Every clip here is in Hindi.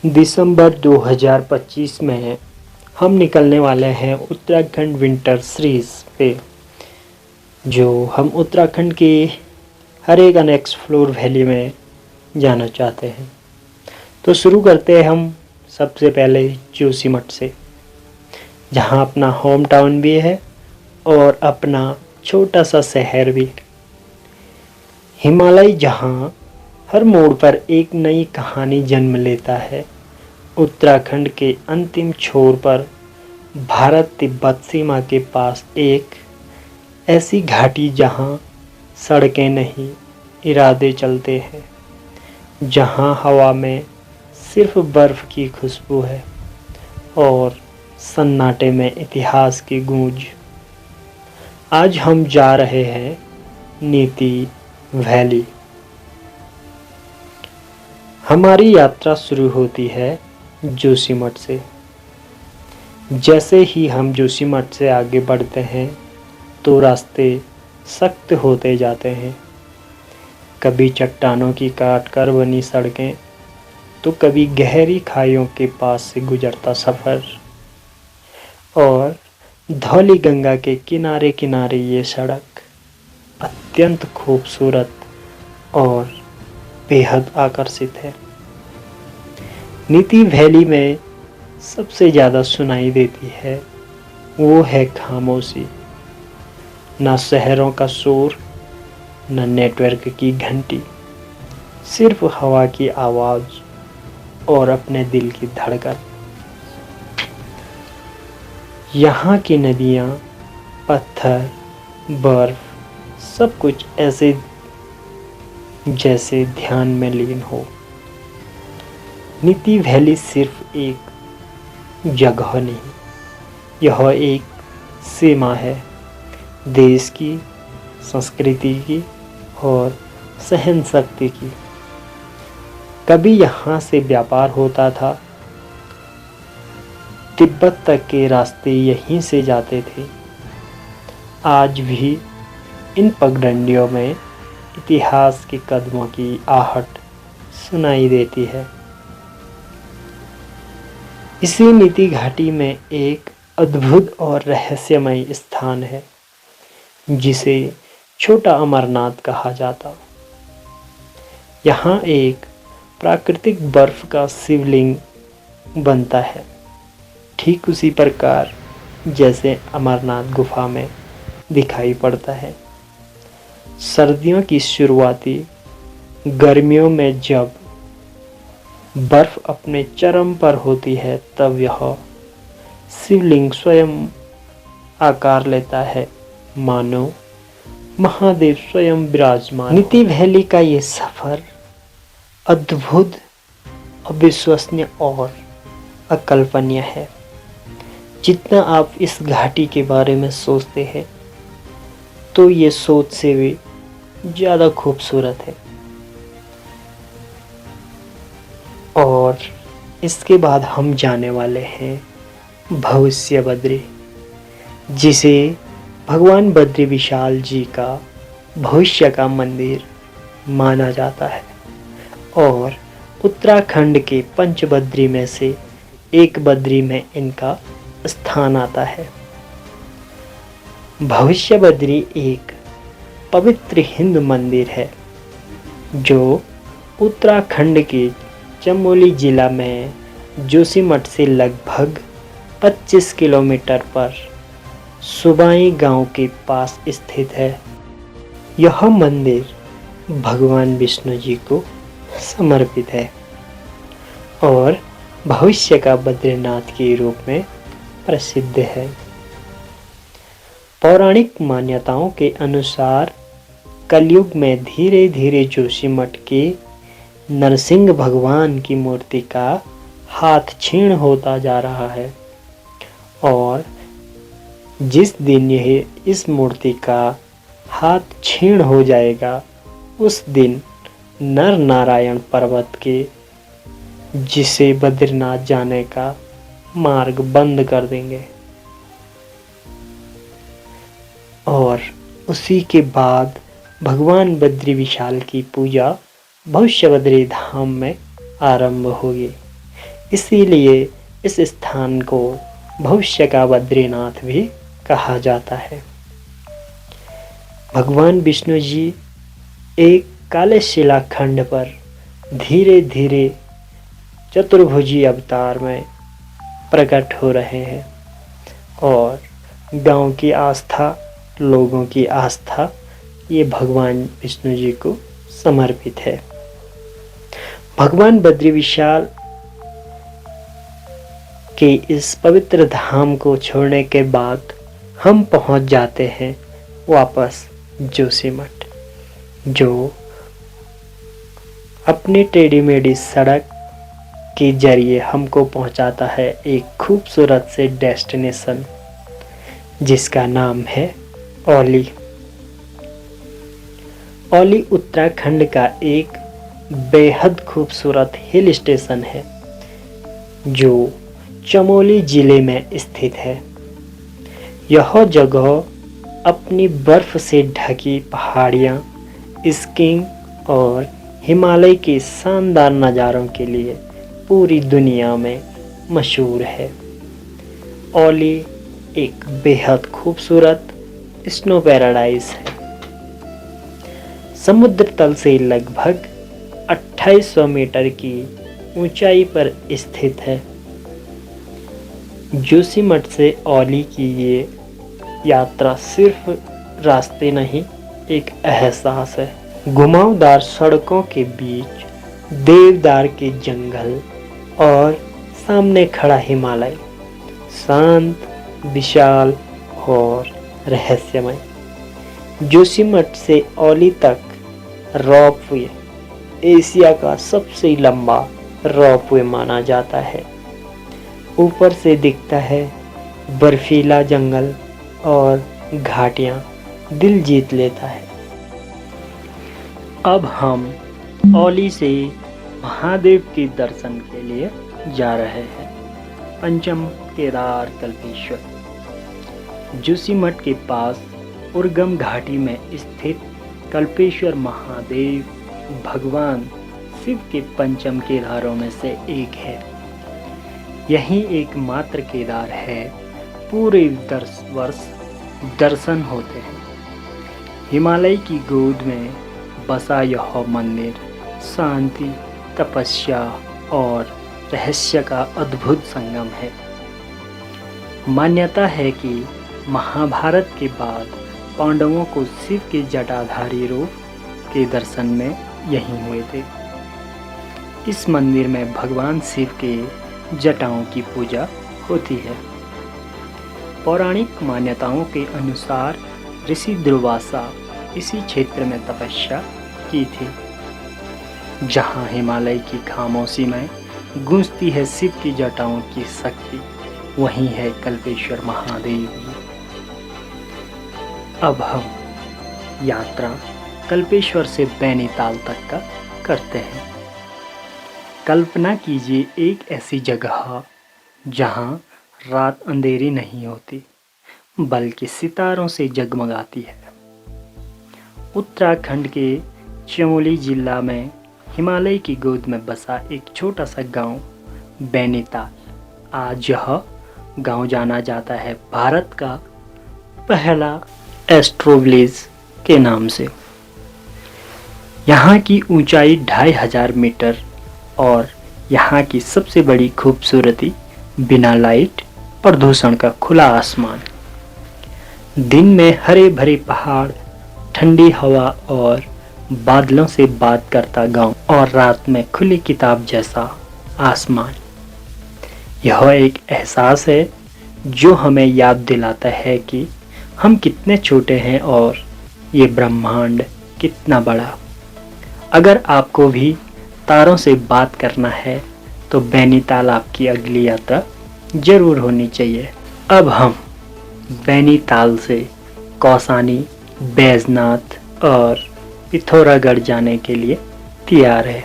दिसंबर 2025 में हम निकलने वाले हैं उत्तराखंड विंटर सीरीज़ पे, जो हम उत्तराखंड के हर एक अनएक्सप्लोर वैली में जाना चाहते हैं। तो शुरू करते हैं हम सबसे पहले जोशीमठ से, जहां अपना होम टाउन भी है और अपना छोटा सा शहर भी। हिमालय जहां हर मोड़ पर एक नई कहानी जन्म लेता है, उत्तराखंड के अंतिम छोर पर भारत तिब्बत सीमा के पास एक ऐसी घाटी जहां सड़कें नहीं इरादे चलते हैं, जहां हवा में सिर्फ बर्फ की खुशबू है और सन्नाटे में इतिहास की गूंज। आज हम जा रहे हैं नीति वैली। हमारी यात्रा शुरू होती है जोशीमठ से। जैसे ही हम जोशीमठ से आगे बढ़ते हैं तो रास्ते सख्त होते जाते हैं। कभी चट्टानों की काट कर बनी सड़कें, तो कभी गहरी खाइयों के पास से गुजरता सफ़र। और धौली गंगा के किनारे किनारे ये सड़क अत्यंत खूबसूरत और बेहद आकर्षित है। नीति वैली में सबसे ज़्यादा सुनाई देती है वो है खामोशी। ना शहरों का शोर, न नेटवर्क की घंटी, सिर्फ हवा की आवाज़ और अपने दिल की धड़कन। यहाँ की नदियाँ, पत्थर, बर्फ, सब कुछ ऐसे जैसे ध्यान में लीन हो। नीति वैली सिर्फ एक जगह नहीं, यह एक सीमा है देश की, संस्कृति की और सहन शक्ति की। कभी यहाँ से व्यापार होता था, तिब्बत तक के रास्ते यहीं से जाते थे। आज भी इन पगडंडियों में इतिहास के कदमों की आहट सुनाई देती है। इसी नीति घाटी में एक अद्भुत और रहस्यमय स्थान है, जिसे छोटा अमरनाथ कहा जाता। यहाँ एक प्राकृतिक बर्फ का शिवलिंग बनता है, ठीक उसी प्रकार जैसे अमरनाथ गुफा में दिखाई पड़ता है। सर्दियों की शुरुआती गर्मियों में जब बर्फ अपने चरम पर होती है, तब यह शिवलिंग स्वयं आकार लेता है, मानो महादेव स्वयं विराजमान। नीति वैली का ये सफर अद्भुत, अविश्वसनीय और अकल्पनीय है। जितना आप इस घाटी के बारे में सोचते हैं, तो ये सोच से भी ज़्यादा खूबसूरत है। और इसके बाद हम जाने वाले हैं भविष्य बद्री, जिसे भगवान बद्री विशाल जी का भविष्य का मंदिर माना जाता है और उत्तराखंड के पंच बद्री में से एक बद्री में इनका स्थान आता है। भविष्य बद्री एक पवित्र हिंदू मंदिर है, जो उत्तराखंड के चमोली जिला में जोशीमठ से लगभग 25 किलोमीटर पर सुबाई गांव के पास स्थित है। यह मंदिर भगवान विष्णु जी को समर्पित है और भविष्य का बद्रीनाथ के रूप में प्रसिद्ध है। पौराणिक मान्यताओं के अनुसार कलयुग में धीरे धीरे जोशीमठ के नरसिंह भगवान की मूर्ति का हाथ क्षीण होता जा रहा है और जिस दिन यह इस मूर्ति का हाथ क्षीण हो जाएगा, उस दिन नर नारायण पर्वत के, जिसे बद्रीनाथ जाने का मार्ग बंद कर देंगे और उसी के बाद भगवान बद्री विशाल की पूजा भविष्य बद्री धाम में आरंभ होगी। इसीलिए इस स्थान को भविष्य का बद्रीनाथ भी कहा जाता है। भगवान विष्णु जी एक काले शिलाखंड पर धीरे धीरे चतुर्भुजी अवतार में प्रकट हो रहे हैं और गांव की आस्था, लोगों की आस्था ये भगवान विष्णु जी को समर्पित है। भगवान बद्री विशाल के इस पवित्र धाम को छोड़ने के बाद हम पहुंच जाते हैं वापस जोशीमठ, जो अपनी टेढ़ी मेढ़ी सड़क के जरिए हमको पहुंचाता है एक खूबसूरत से डेस्टिनेशन जिसका नाम है औली। औली उत्तराखंड का एक बेहद खूबसूरत हिल स्टेशन है जो चमोली जिले में स्थित है। यह जगह अपनी बर्फ से ढकी पहाड़ियाँ, स्कीइंग और हिमालय के शानदार नज़ारों के लिए पूरी दुनिया में मशहूर है। औली एक बेहद खूबसूरत स्नो पैराडाइज है। समुद्र तल से लगभग 2800 मीटर की ऊंचाई पर स्थित है। जोशीमठ से औली की ये यात्रा सिर्फ रास्ते नहीं, एक एहसास है। घुमावदार सड़कों के बीच देवदार के जंगल और सामने खड़ा हिमालय, शांत, विशाल और रहस्यमय। जोशीमठ से औली तक रोपवे एशिया का सबसे लंबा रोपवे माना जाता है। ऊपर से दिखता है बर्फीला जंगल और घाटियां, दिल जीत लेता है। अब हम औली से महादेव के दर्शन के लिए जा रहे हैं। पंचम केदार कल्पेश्वर। जोशीमठ के पास उर्गम घाटी में स्थित कल्पेश्वर महादेव भगवान शिव के पंचम केदारों में से एक है। यही एकमात्र केदार है पूरे वर्ष दर्शन होते हैं। हिमालय की गोद में बसा यह मंदिर शांति, तपस्या और रहस्य का अद्भुत संगम है। मान्यता है कि महाभारत के बाद पांडवों को शिव के जटाधारी रूप के दर्शन में यहीं हुए थे। इस मंदिर में भगवान शिव के जटाओं की पूजा होती है। पौराणिक मान्यताओं के अनुसार ऋषि दुर्वासा इसी क्षेत्र में तपस्या की थी। जहाँ हिमालय की खामोशी में गूंजती है शिव की जटाओं की शक्ति, वहीं है कल्पेश्वर महादेव। अब हम यात्रा कल्पेश्वर से नैनीताल तक का करते हैं। कल्पना कीजिए एक ऐसी जगह जहां रात अंधेरी नहीं होती बल्कि सितारों से जगमगाती है। उत्तराखंड के चमोली जिला में हिमालय की गोद में बसा एक छोटा सा गांव नैनीताल। आज यह गांव जाना जाता है भारत का पहला एस्ट्रो विलेज के नाम से। यहाँ की ऊंचाई 2500 मीटर और यहाँ की सबसे बड़ी खूबसूरती बिना लाइट, प्रदूषण का खुला आसमान। दिन में हरे भरे पहाड़, ठंडी हवा और बादलों से बात करता गांव, और रात में खुली किताब जैसा आसमान। यह एक एहसास है जो हमें याद दिलाता है कि हम कितने छोटे हैं और ये ब्रह्मांड कितना बड़ा। अगर आपको भी तारों से बात करना है तो नैनीताल आपकी अगली यात्रा जरूर होनी चाहिए। अब हम नैनीताल से कौसानी, बैजनाथ और पिथौरागढ़ जाने के लिए तैयार है।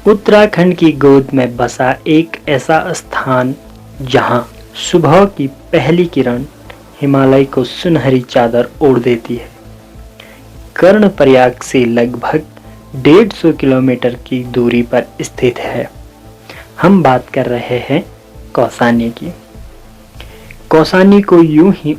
उत्तराखंड की गोद में बसा एक ऐसा स्थान जहां सुबह की पहली किरण हिमालय को सुनहरी चादर ओढ़ देती है। कर्णप्रयाग से लगभग 150 किलोमीटर की दूरी पर स्थित है। हम बात कर रहे हैं कौसानी की। कौसानी को यूं ही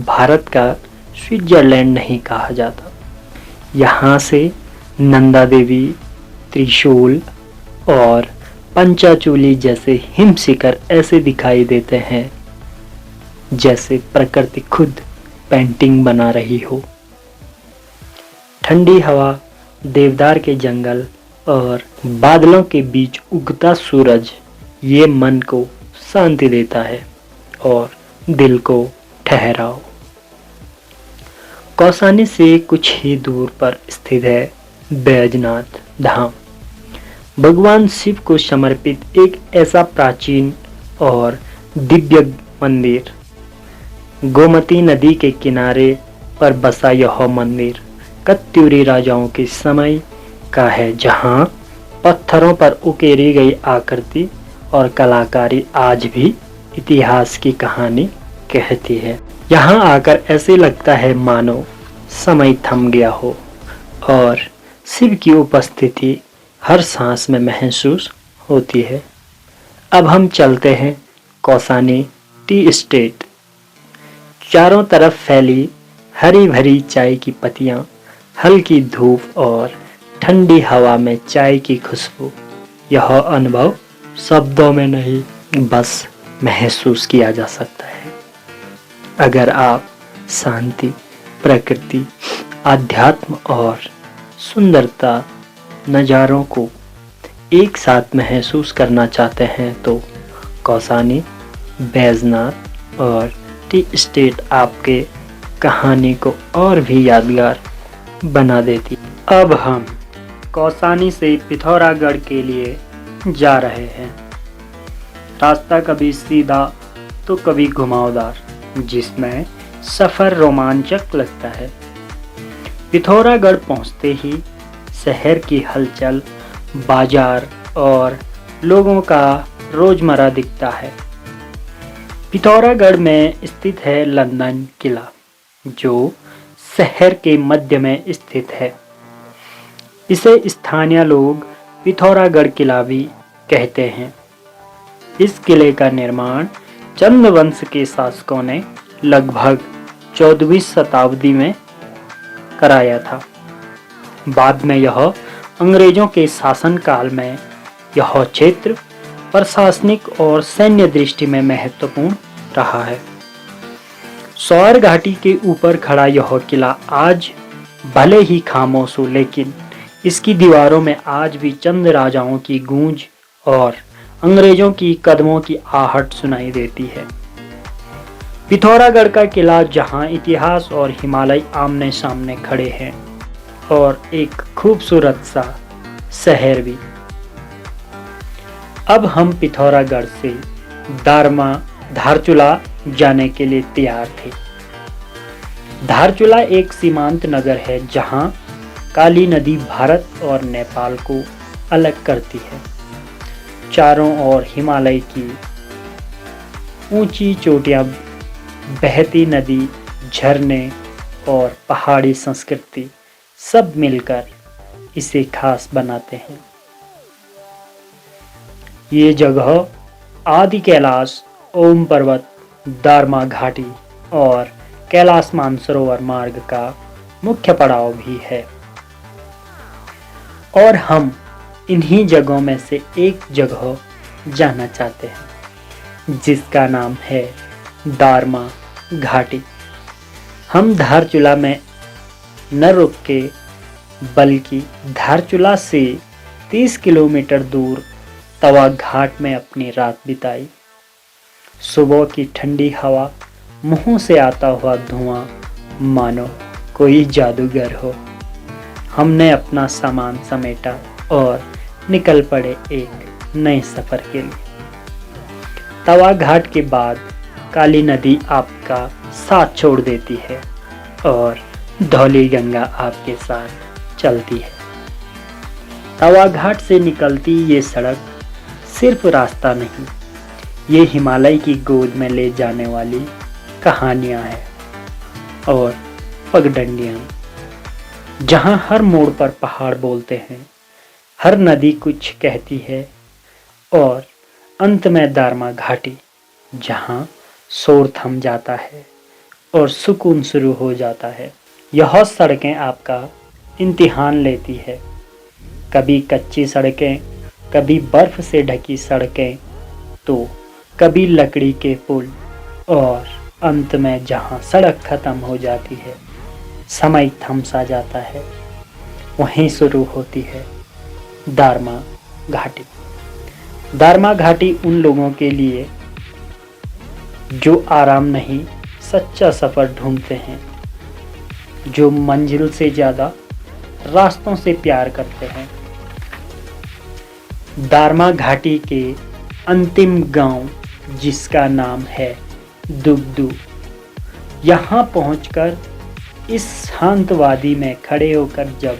भारत का स्विट्जरलैंड नहीं कहा जाता। यहाँ से नंदा देवी, त्रिशूल और पंचाचूली जैसे हिम शिखर ऐसे दिखाई देते हैं जैसे प्रकृति खुद पेंटिंग बना रही हो। ठंडी हवा, देवदार के जंगल और बादलों के बीच उगता सूरज ये मन को शांति देता है और दिल को ठहराव। कौसानी से कुछ ही दूर पर स्थित है बैजनाथ धाम। भगवान शिव को समर्पित एक ऐसा प्राचीन और दिव्य मंदिर। गोमती नदी के किनारे पर बसा यह मंदिर कत्यूरी राजाओं के समय का है, जहां पत्थरों पर उकेरी गई आकृति और कलाकारी आज भी इतिहास की कहानी कहती है। यहाँ आकर ऐसे लगता है मानो समय थम गया हो और शिव की उपस्थिति हर सांस में महसूस होती है। अब हम चलते हैं कौसानी टी एस्टेट। चारों तरफ फैली हरी भरी चाय की पत्तियां, हल्की धूप और ठंडी हवा में चाय की खुशबू। यह अनुभव शब्दों में नहीं बस महसूस किया जा सकता है। अगर आप शांति, प्रकृति, आध्यात्म और सुंदरता नज़ारों को एक साथ महसूस करना चाहते हैं तो कौसानी, बैजनाथ और टी एस्टेट आपके कहानी को और भी यादगार बना देती। अब हम कौसानी से पिथौरागढ़ के लिए जा रहे हैं। रास्ता कभी सीधा तो कभी घुमावदार, जिसमें सफ़र रोमांचक लगता है। पिथौरागढ़ पहुंचते ही शहर की हलचल, बाजार और लोगों का रोजमर्रा दिखता है। पिथौरागढ़ में स्थित है लंदन किला, जो शहर के मध्य में स्थित है। इसे स्थानीय लोग पिथौरागढ़ किला भी कहते हैं। इस किले का निर्माण चंद वंश के शासकों ने लगभग 14वीं शताब्दी में कराया था। बाद में यह अंग्रेजों के शासनकाल में यह क्षेत्र प्रशासनिक और सैन्य दृष्टि में महत्वपूर्ण रहा है। सौर घाटी के ऊपर खड़ा यह किला आज भले ही खामोश हो, लेकिन इसकी दीवारों में आज भी चंद राजाओं की गूंज और अंग्रेजों की कदमों की आहट सुनाई देती है। पिथौरागढ़ का किला, जहां इतिहास और हिमालय आमने सामने खड़े हैं, और एक खूबसूरत सा शहर भी। अब हम पिथौरागढ़ से धारचूला जाने के लिए तैयार थे। धारचूला एक सीमांत नगर है जहां काली नदी भारत और नेपाल को अलग करती है। चारों ओर हिमालय की ऊंची चोटियां, बहती नदी, झरने और पहाड़ी संस्कृति सब मिलकर इसे खास बनाते हैं। ये जगह आदि कैलाश, ओम पर्वत, दारमा घाटी और कैलाश मानसरोवर मार्ग का मुख्य पड़ाव भी है। और हम इन्हीं जगहों में से एक जगह जाना चाहते हैं, जिसका नाम है दारमा घाटी। हम धारचूला में न रुक के, बल्कि धारचूला से 30 किलोमीटर दूर तवा घाट में अपनी रात बिताई। सुबह की ठंडी हवा, मुंह से आता हुआ धुआं, मानो कोई जादूगर हो। हमने अपना सामान समेटा और निकल पड़े एक नए सफर के लिए। तवा घाट के बाद काली नदी आपका साथ छोड़ देती है और धौली गंगा आपके साथ चलती है। तवा घाट से निकलती ये सड़क सिर्फ रास्ता नहीं, ये हिमालय की गोद में ले जाने वाली कहानियां हैं और पगडंडियां, जहां हर मोड़ पर पहाड़ बोलते हैं, हर नदी कुछ कहती है और अंत में दारमा घाटी, जहाँ शोर थम जाता है और सुकून शुरू हो जाता है। यह सड़कें आपका इम्तिहान लेती है, कभी कच्ची सड़कें, कभी बर्फ से ढकी सड़कें, तो कभी लकड़ी के पुल, और अंत में जहाँ सड़क खत्म हो जाती है, समय थम सा जाता है, वहीं शुरू होती है दारमा घाटी। दारमा घाटी उन लोगों के लिए जो आराम नहीं, सच्चा सफ़र ढूंढते हैं, जो मंजिल से ज़्यादा रास्तों से प्यार करते हैं। दारमा घाटी के अंतिम गांव, जिसका नाम है दुगदू, यहाँ पहुंचकर इस शांत वादी में खड़े होकर जब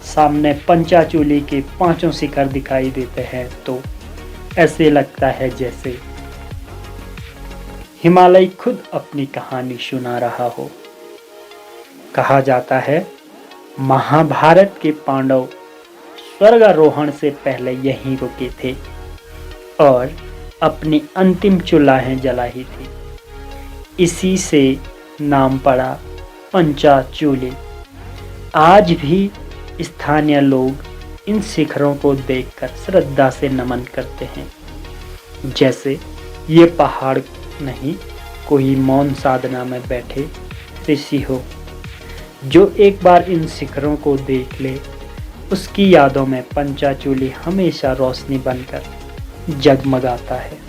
सामने पंचाचूली के 5 शिखर दिखाई देते हैं, तो ऐसे लगता है जैसे हिमालय खुद अपनी कहानी सुना रहा हो। कहा जाता है महाभारत के पांडव स्वर्गारोहण से पहले यहीं रुके थे और अपनी अंतिम चुलाहें जलाई थी। इसी से नाम पड़ा पंचाचूली। आज भी स्थानीय लोग इन शिखरों को देखकर श्रद्धा से नमन करते हैं, जैसे ये पहाड़ नहीं, कोई मौन साधना में बैठे ऋषि हो। जो एक बार इन शिखरों को देख ले, उसकी यादों में पंचाचूली हमेशा रोशनी बनकर जगमगाता है।